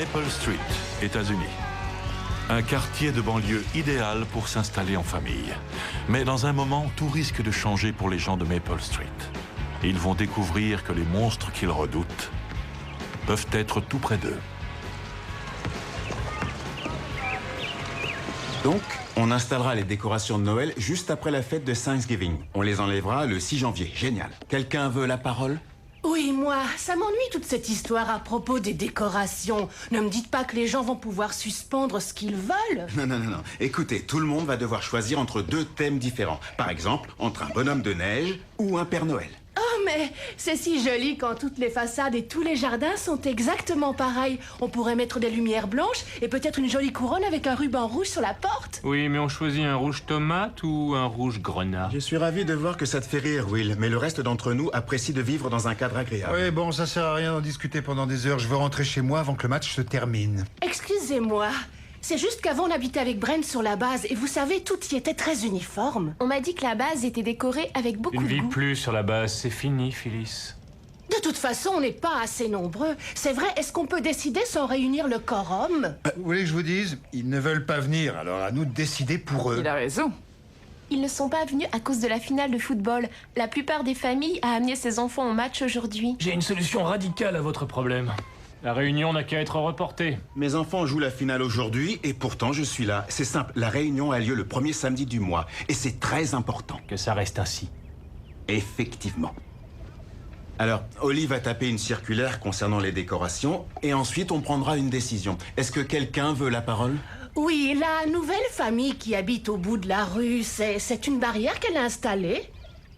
Maple Street, États-Unis. Un quartier de banlieue idéal pour s'installer en famille. Mais dans un moment, tout risque de changer pour les gens de Maple Street. Ils vont découvrir que les monstres qu'ils redoutent peuvent être tout près d'eux. Donc, on installera les décorations de Noël juste après la fête de Thanksgiving. On les enlèvera le 6 janvier. Génial. Quelqu'un veut la parole? Oui, moi, ça m'ennuie toute cette histoire à propos des décorations. Ne me dites pas que les gens vont pouvoir suspendre ce qu'ils veulent. Non. Écoutez, tout le monde va devoir choisir entre deux thèmes différents. Par exemple, entre un bonhomme de neige ou un Père Noël. Oh, mais c'est si joli quand toutes les façades et tous les jardins sont exactement pareils. On pourrait mettre des lumières blanches et peut-être une jolie couronne avec un ruban rouge sur la porte. Oui, mais on choisit un rouge tomate ou un rouge grenat? Je suis ravi de voir que ça te fait rire, Will, mais le reste d'entre nous apprécie de vivre dans un cadre agréable. Oui, bon, ça sert à rien d'en discuter pendant des heures. Je veux rentrer chez moi avant que le match se termine. Excusez-moi, c'est juste qu'avant on habitait avec Brent sur la base et vous savez, tout y était très uniforme. On m'a dit que la base était décorée avec beaucoup Tu ne de vis goût. plus sur la base, c'est fini, Phyllis. De toute façon, on n'est pas assez nombreux. C'est vrai, est-ce qu'on peut décider sans réunir le quorum? Vous voulez que je vous dise? Ils ne veulent pas venir, alors à nous de décider pour eux. Il a raison. Ils ne sont pas venus à cause de la finale de football. La plupart des familles a amené ses enfants au match aujourd'hui. J'ai une solution radicale à votre problème. La réunion n'a qu'à être reportée. Mes enfants jouent la finale aujourd'hui et pourtant je suis là. C'est simple, la réunion a lieu le premier samedi du mois et c'est très important. Que ça reste ainsi. Effectivement. Alors, Oli va taper une circulaire concernant les décorations et ensuite on prendra une décision. Est-ce que quelqu'un veut la parole? Oui, la nouvelle famille qui habite au bout de la rue, c'est une barrière qu'elle a installée?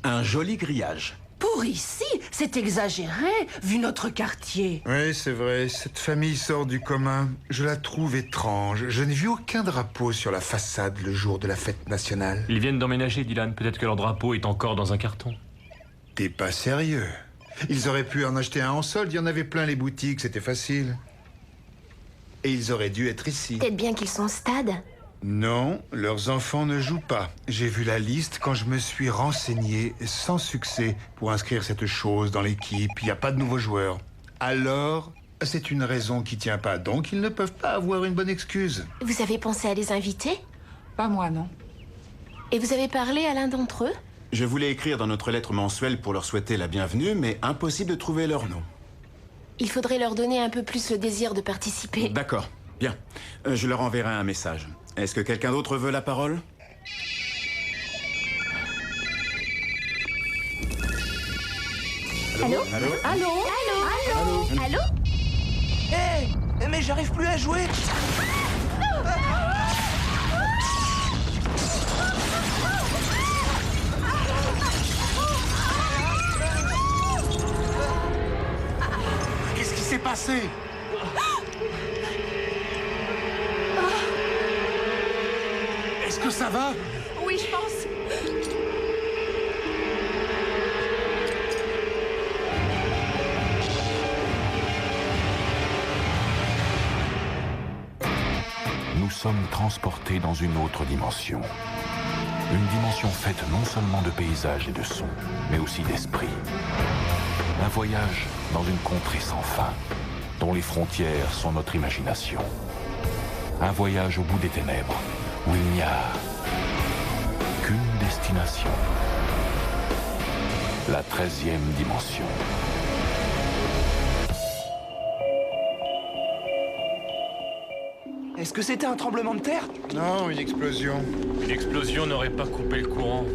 Un joli grillage. Pour ici, c'est exagéré, vu notre quartier. Oui, c'est vrai, cette famille sort du commun. Je la trouve étrange. Je n'ai vu aucun drapeau sur la façade le jour de la fête nationale. Ils viennent d'emménager, Dylan. Peut-être que leur drapeau est encore dans un carton. T'es pas sérieux? Ils auraient pu en acheter un en solde, il y en avait plein les boutiques, c'était facile. Et ils auraient dû être ici. Peut-être bien qu'ils sont au stade. Non, leurs enfants ne jouent pas. J'ai vu la liste quand je me suis renseigné, sans succès, pour inscrire cette chose dans l'équipe. Il n'y a pas de nouveaux joueurs. Alors, c'est une raison qui tient pas. Donc, ils ne peuvent pas avoir une bonne excuse. Vous avez pensé à les inviter? Pas moi, non. Et vous avez parlé à l'un d'entre eux? Je voulais écrire dans notre lettre mensuelle pour leur souhaiter la bienvenue, mais impossible de trouver leur nom. Il faudrait leur donner un peu plus le désir de participer. D'accord, bien. Je leur enverrai un message. Est-ce que quelqu'un d'autre veut la parole? Allô? Allô? Allô? Allô? Allô? Allô? Hé, mais j'arrive plus à jouer. Qu'est-ce qui s'est passé? Est-ce que ça va? Oui, je pense. Nous sommes transportés dans une autre dimension. Une dimension faite non seulement de paysages et de sons, mais aussi d'esprit. Un voyage dans une contrée sans fin, dont les frontières sont notre imagination. Un voyage au bout des ténèbres, où il n'y a qu'une destination. La 13e dimension. Est-ce que c'était un tremblement de terre? Non, une explosion. Une explosion n'aurait pas coupé le courant.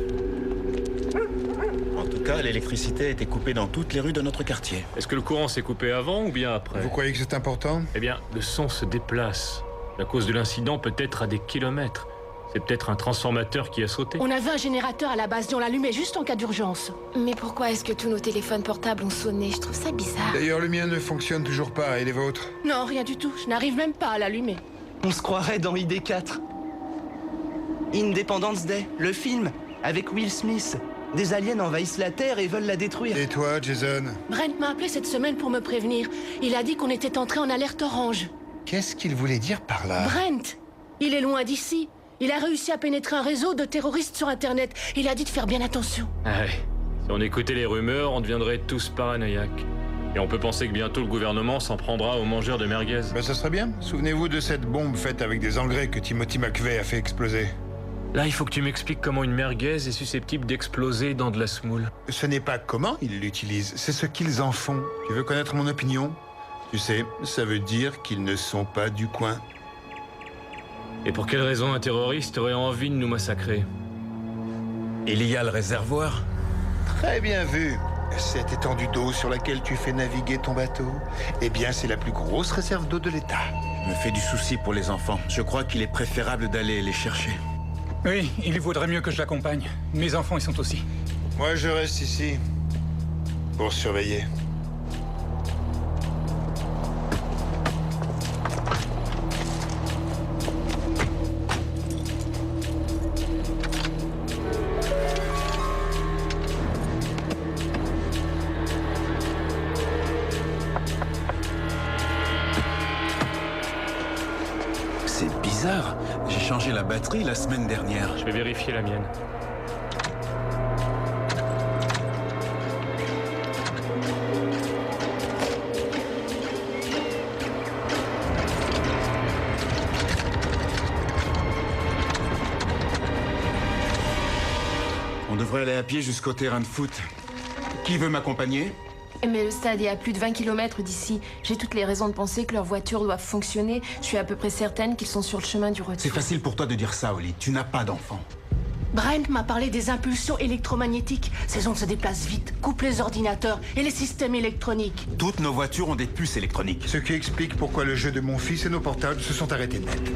En tout cas, l'électricité a été coupée dans toutes les rues de notre quartier. Est-ce que le courant s'est coupé avant ou bien après? Vous croyez que c'est important? Eh bien, le son se déplace. La cause de l'incident peut être à des kilomètres. C'est peut-être un transformateur qui a sauté. On avait un générateur à la base et on l'allumait juste en cas d'urgence. Mais pourquoi est-ce que tous nos téléphones portables ont sonné? Je trouve ça bizarre. D'ailleurs, le mien ne fonctionne toujours pas, et les vôtres? Non, rien du tout, je n'arrive même pas à l'allumer. On se croirait dans ID4. Independence Day, le film, avec Will Smith. Des aliens envahissent la Terre et veulent la détruire. Et toi, Jason? Brent m'a appelé cette semaine pour me prévenir. Il a dit qu'on était entré en alerte orange. Qu'est-ce qu'il voulait dire par là? Brent, il est loin d'ici. Il a réussi à pénétrer un réseau de terroristes sur Internet. Il a dit de faire bien attention. Ah ouais. Si on écoutait les rumeurs, on deviendrait tous paranoïaques. Et on peut penser que bientôt le gouvernement s'en prendra aux mangeurs de merguez. Ben ça serait bien. Souvenez-vous de cette bombe faite avec des engrais que Timothy McVeigh a fait exploser. Là, il faut que tu m'expliques comment une merguez est susceptible d'exploser dans de la semoule. Ce n'est pas comment ils l'utilisent, c'est ce qu'ils en font. Tu veux connaître mon opinion? Tu sais, ça veut dire qu'ils ne sont pas du coin. Et pour quelle raison un terroriste aurait envie de nous massacrer? Il y a le réservoir. Très bien vu. Cette étendue d'eau sur laquelle tu fais naviguer ton bateau, eh bien, c'est la plus grosse réserve d'eau de l'État. Je me fais du souci pour les enfants. Je crois qu'il est préférable d'aller les chercher. Oui, il vaudrait mieux que je l'accompagne. Mes enfants y sont aussi. Moi, je reste ici pour surveiller. C'est bizarre. J'ai changé la batterie la semaine dernière. Je vais vérifier la mienne. On devrait aller à pied jusqu'au terrain de foot. Qui veut m'accompagner? Mais le stade est à plus de 20 km d'ici. J'ai toutes les raisons de penser que leurs voitures doivent fonctionner. Je suis à peu près certaine qu'ils sont sur le chemin du retour. C'est facile pour toi de dire ça, Oli. Tu n'as pas d'enfant. Brent m'a parlé des impulsions électromagnétiques. Ces ondes se déplacent vite, coupent les ordinateurs et les systèmes électroniques. Toutes nos voitures ont des puces électroniques. Ce qui explique pourquoi le jeu de mon fils et nos portables se sont arrêtés net.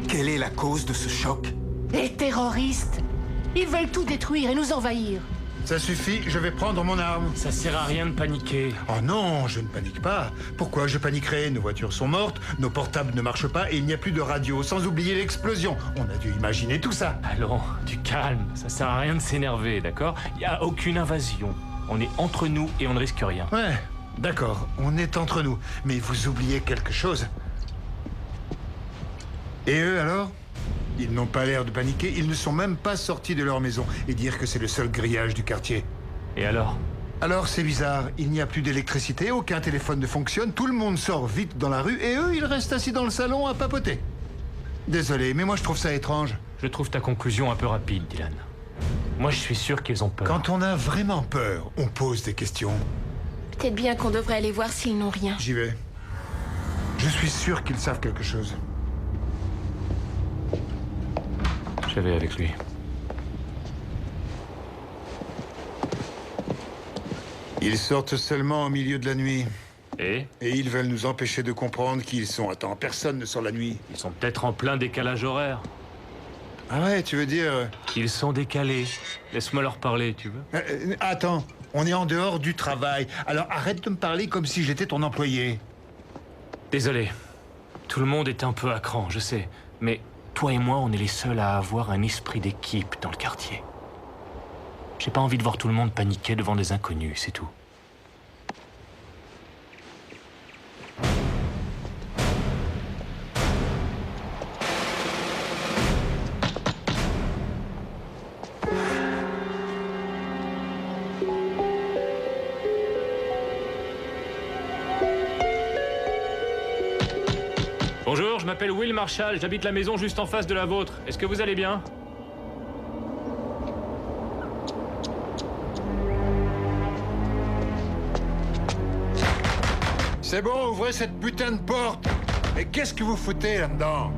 Quelle est la cause de ce choc? Les terroristes, ils veulent tout détruire et nous envahir. Ça suffit, je vais prendre mon arme. Ça sert à rien de paniquer. Oh non, je ne panique pas. Pourquoi je paniquerais? Nos voitures sont mortes, nos portables ne marchent pas et il n'y a plus de radio, sans oublier l'explosion. On a dû imaginer tout ça. Allons, du calme. Ça sert à rien de s'énerver, d'accord? Il n'y a aucune invasion. On est entre nous et on ne risque rien. Ouais, d'accord, on est entre nous. Mais vous oubliez quelque chose. Et eux alors? Ils n'ont pas l'air de paniquer, ils ne sont même pas sortis de leur maison. Et dire que c'est le seul grillage du quartier. Et alors? Alors c'est bizarre, il n'y a plus d'électricité, aucun téléphone ne fonctionne, tout le monde sort vite dans la rue et eux, ils restent assis dans le salon à papoter. Désolé, mais moi je trouve ça étrange. Je trouve ta conclusion un peu rapide, Dylan. Moi, je suis sûr qu'ils ont peur. Quand on a vraiment peur, on pose des questions. Peut-être bien qu'on devrait aller voir s'ils n'ont rien. J'y vais. Je suis sûr qu'ils savent quelque chose. Je vais avec lui. Ils sortent seulement au milieu de la nuit. Et ils veulent nous empêcher de comprendre qui ils sont. Attends, personne ne sort la nuit. ils sont peut-être en plein décalage horaire. Ah ouais, tu veux dire... Ils sont décalés. Laisse-moi leur parler, tu veux? Attends, on est en dehors du travail. Alors arrête de me parler comme si j'étais ton employé. Désolé. Tout le monde est un peu à cran, je sais. Mais toi et moi, on est les seuls à avoir un esprit d'équipe dans le quartier. J'ai pas envie de voir tout le monde paniquer devant des inconnus, c'est tout. Bonjour, je m'appelle Will Marshall, j'habite la maison juste en face de la vôtre. Est-ce que vous allez bien? C'est bon, ouvrez cette putain de porte. Mais qu'est-ce que vous foutez là-dedans?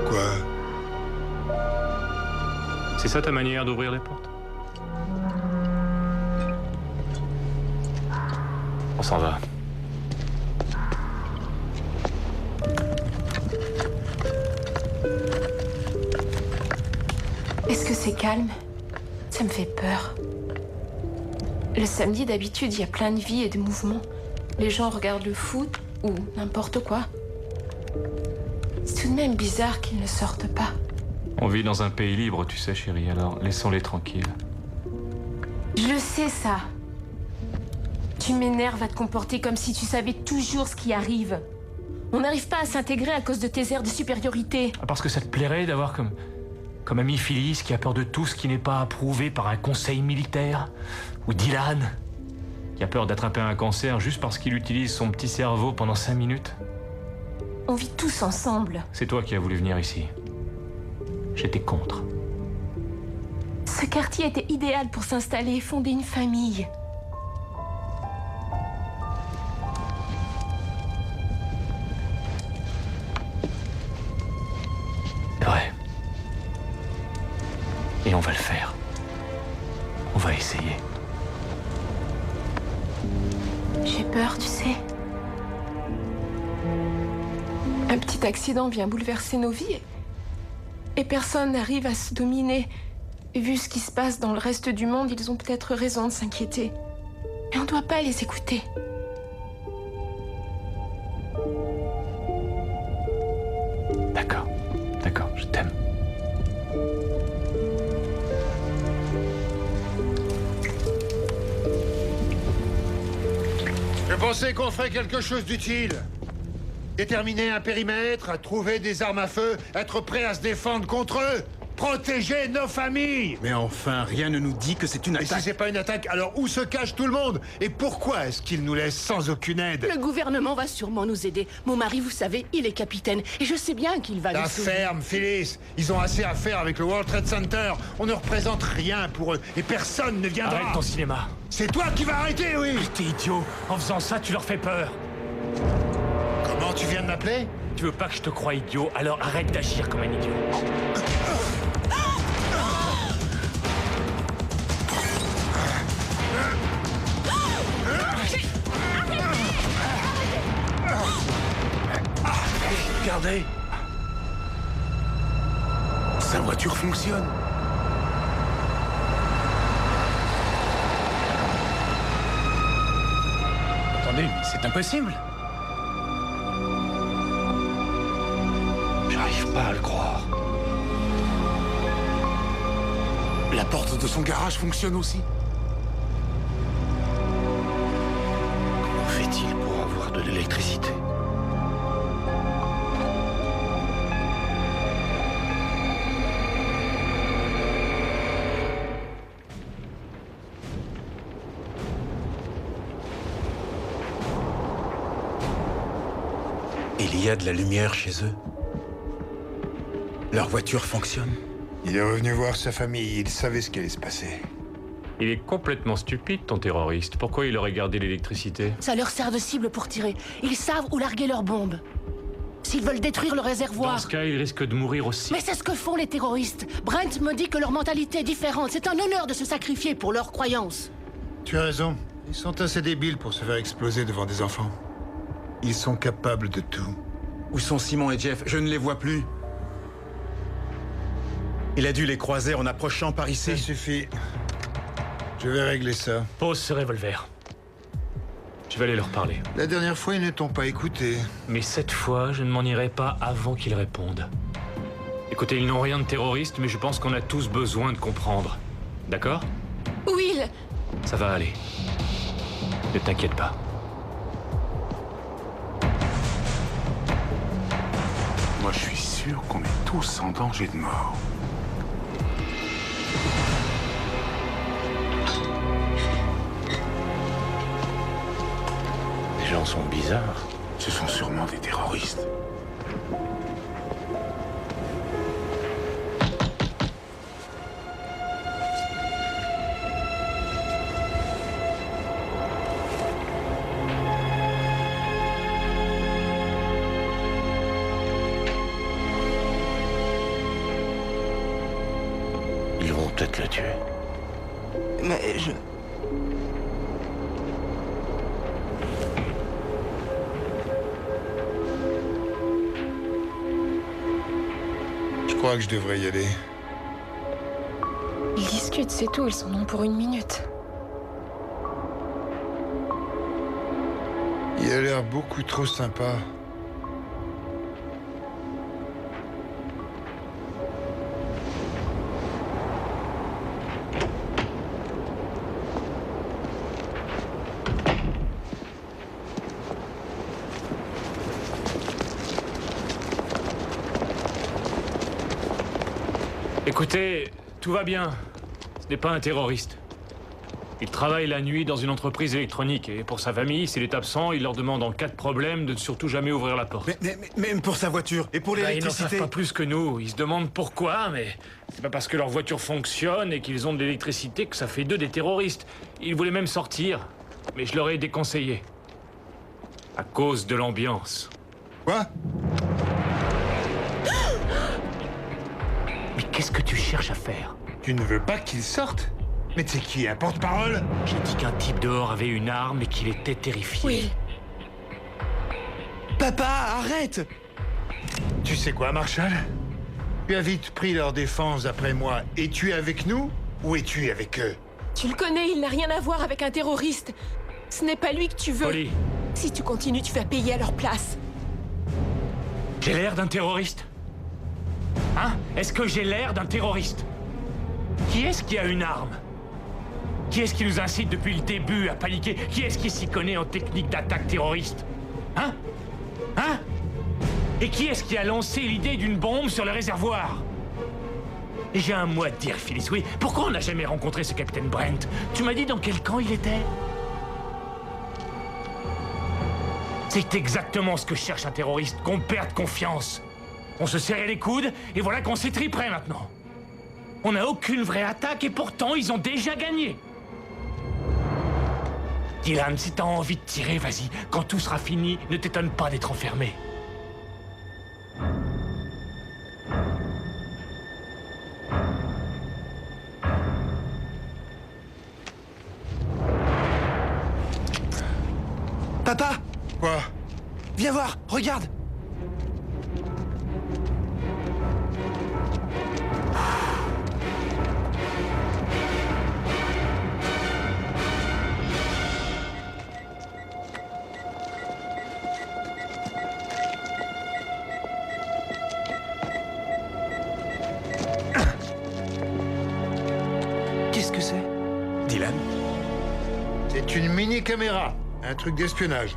Quoi? C'est ça ta manière d'ouvrir les portes? On s'en va. Est-ce que c'est calme? Ça me fait peur. Le samedi, d'habitude, il y a plein de vie et de mouvements. Les gens regardent le foot ou n'importe quoi. C'est tout de même bizarre qu'ils ne sortent pas. On vit dans un pays libre, tu sais, chérie, alors laissons-les tranquilles. Je le sais, ça. Tu m'énerves à te comporter comme si tu savais toujours ce qui arrive. On n'arrive pas à s'intégrer à cause de tes airs de supériorité. Ah, parce que ça te plairait d'avoir Comme Amy Phyllis qui a peur de tout ce qui n'est pas approuvé par un conseil militaire. Ou Dylan, qui a peur d'attraper un cancer juste parce qu'il utilise son petit cerveau pendant 5 minutes. On vit tous ensemble. C'est toi qui as voulu venir ici. J'étais contre. Ce quartier était idéal pour s'installer et fonder une famille. C'est vrai. Et on va le faire. On va essayer. J'ai peur, tu sais. Un petit accident vient bouleverser nos vies et personne n'arrive à se dominer. Vu ce qui se passe dans le reste du monde, ils ont peut-être raison de s'inquiéter. Mais on ne doit pas les écouter. D'accord. D'accord, je t'aime. Je pensais qu'on ferait quelque chose d'utile. Déterminer un périmètre, trouver des armes à feu, être prêt à se défendre contre eux. Protéger nos familles. Mais enfin, rien ne nous dit que c'est une Et attaque. si c'est pas une attaque, alors où se cache tout le monde? Et pourquoi est-ce qu'ils nous laissent sans aucune aide? Le gouvernement va sûrement nous aider. Mon mari, vous savez, il est capitaine. Et je sais bien qu'il va La nous sauver. ferme, Phyllis. Ils ont assez à faire avec le World Trade Center. On ne représente rien pour eux. Et personne ne viendra. Arrête ton cinéma. C'est toi qui vas arrêter, oui. T'es idiot. En faisant ça, tu leur fais peur. Comment tu viens de m'appeler? Tu veux pas que je te croie idiot, alors arrête d'agir comme un idiot. Regardez. Sa voiture fonctionne. Attendez, mais c'est impossible. J'arrive pas à le croire. La porte de son garage fonctionne aussi. Comment fait-il pour avoir de l'électricité? Il y a de la lumière chez eux. Leur voiture fonctionne. Il est revenu voir sa famille. Il savait ce qui allait se passer. Il est complètement stupide, ton terroriste. Pourquoi il aurait gardé l'électricité? Ça leur sert de cible pour tirer. Ils savent où larguer leurs bombes. S'ils veulent détruire le réservoir... Dans ce cas, il risque de mourir aussi. Mais c'est ce que font les terroristes. Brent me dit que leur mentalité est différente. C'est un honneur de se sacrifier pour leurs croyances. Tu as raison. Ils sont assez débiles pour se faire exploser devant des enfants. Ils sont capables de tout. Où sont Simon et Jeff? Je ne les vois plus. Il a dû les croiser en approchant par Ça ici. suffit. Je vais régler ça. Pose ce revolver. Je vais aller leur parler. La dernière fois, ils ne t'ont pas écouté. Mais cette fois, je ne m'en irai pas avant qu'ils répondent. Écoutez, ils n'ont rien de terroriste, mais je pense qu'on a tous besoin de comprendre. D'accord? Will! Ça va aller. Ne t'inquiète pas. Moi, je suis sûr qu'on est tous en danger de mort. Les gens sont bizarres. Ce sont sûrement des terroristes. Ils vont peut-être le tuer. Mais je... Je crois que je devrais y aller. Ils discutent, c'est tout. Ils s'en ont pour 1 minute. Il a l'air beaucoup trop sympa. Écoutez, tout va bien. Ce n'est pas un terroriste. Il travaille la nuit dans une entreprise électronique et pour sa famille, s'il est absent, il leur demande en cas de problème de ne surtout jamais ouvrir la porte. Mais même pour sa voiture et pour l'électricité... Ils n'en savent pas plus que nous. Ils se demandent pourquoi, mais c'est pas parce que leur voiture fonctionne et qu'ils ont de l'électricité que ça fait d'eux des terroristes. Ils voulaient même sortir, mais je leur ai déconseillé. À cause de l'ambiance. Quoi? Mais qu'est-ce que tu cherches à faire? Tu ne veux pas qu'il sorte? Mais c'est qui, un porte-parole? J'ai dit qu'un type dehors avait une arme et qu'il était terrifié. Oui. Papa, arrête! Tu sais quoi, Marshall? Tu as vite pris leur défense après moi. Es-tu avec nous ou es-tu avec eux? Tu le connais, il n'a rien à voir avec un terroriste. Ce n'est pas lui que tu veux. Holly, Si tu continues, tu vas payer à leur place. j'ai l'air d'un terroriste? Hein? Est-ce que j'ai l'air d'un terroriste? Qui est-ce qui a une arme? Qui est-ce qui nous incite depuis le début à paniquer? Qui est-ce qui s'y connaît en technique d'attaque terroriste? Hein? Hein? Et qui est-ce qui a lancé l'idée d'une bombe sur le réservoir? Et j'ai un mot à te dire, Phyllis, oui. Pourquoi on n'a jamais rencontré ce capitaine Brent? Tu m'as dit dans quel camp il était? C'est exactement ce que cherche un terroriste, qu'on perde confiance. On se serrait les coudes, et voilà qu'on s'étriperait maintenant. On n'a aucune vraie attaque, et pourtant, ils ont déjà gagné. Dylan, si t'as envie de tirer, vas-y. Quand tout sera fini, ne t'étonne pas d'être enfermé. Papa! Quoi? Viens voir, regarde! Qu'est-ce que c'est? Dylan? C'est une mini-caméra, un truc d'espionnage.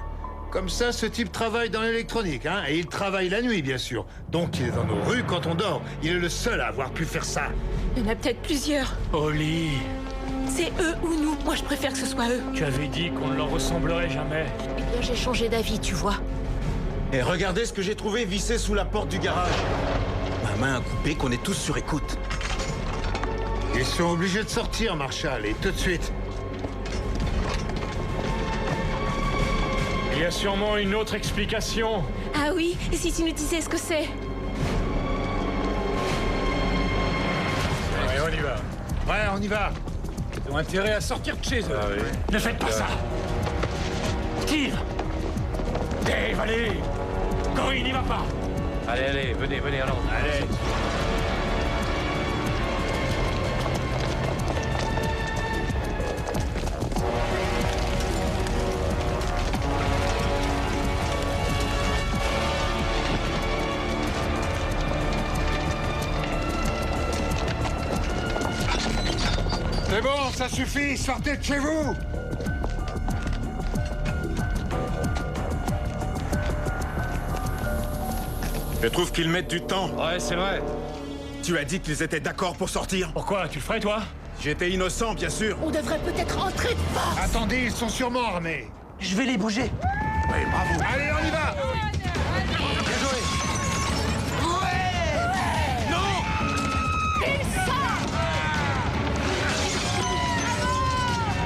Comme ça, ce type travaille dans l'électronique, hein, et il travaille la nuit, bien sûr. Donc il est dans nos rues quand on dort. Il est le seul à avoir pu faire ça. Il y en a peut-être plusieurs. Holly, C'est eux ou nous. Moi, je préfère que ce soit eux. tu avais dit qu'on ne leur ressemblerait jamais. Eh bien, j'ai changé d'avis, tu vois. Et regardez ce que j'ai trouvé vissé sous la porte du garage. Ma main a coupé qu'on est tous sur écoute. Ils sont obligés de sortir, Marshall, et tout de suite. Il y a sûrement une autre explication. Ah oui, et si tu nous disais ce que c'est? Allez, on y va. Ouais, on y va. Ils ont intérêt à sortir de chez eux. Ne faites pas ça. Steve! Dave, allez! Corey, n'y va pas! Allez, allez, venez, allons. Allez! C'est bon, ça suffit, sortez de chez vous! Je trouve qu'ils mettent du temps. Ouais, c'est vrai. Tu as dit qu'ils étaient d'accord pour sortir. Pourquoi? Tu le ferais, toi? J'étais innocent, bien sûr. On devrait peut-être rentrer de force. Attendez, ils sont sûrement armés. Je vais les bouger. Oui, bravo. Allez, on y va!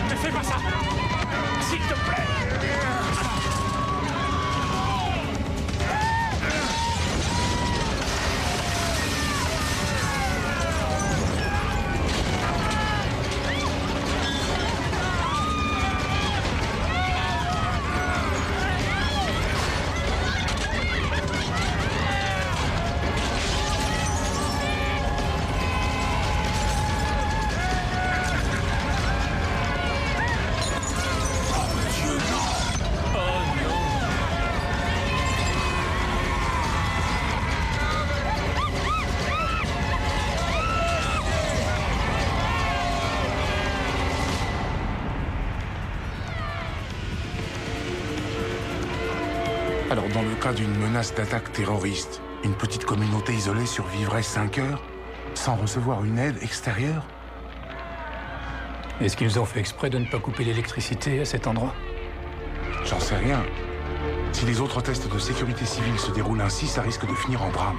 Ne fais pas ça! S'il te plaît! Alors, dans le cas d'une menace d'attaque terroriste, une petite communauté isolée survivrait 5 heures? sans recevoir une aide extérieure? Est-ce qu'ils ont fait exprès de ne pas couper l'électricité à cet endroit? J'en sais rien. Si les autres tests de sécurité civile se déroulent ainsi, ça risque de finir en drame.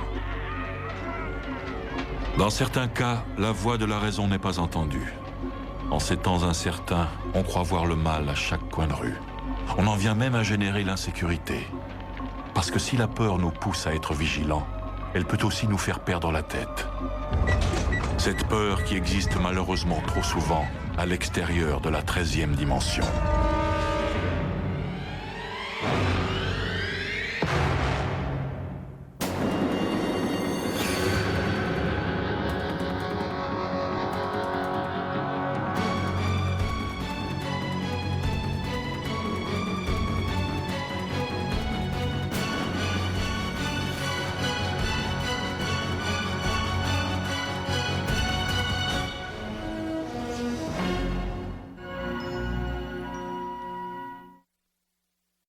Dans certains cas, la voix de la raison n'est pas entendue. En ces temps incertains, on croit voir le mal à chaque coin de rue. On en vient même à générer l'insécurité. Parce que si la peur nous pousse à être vigilants, elle peut aussi nous faire perdre la tête. Cette peur qui existe malheureusement trop souvent à l'extérieur de la 13e dimension.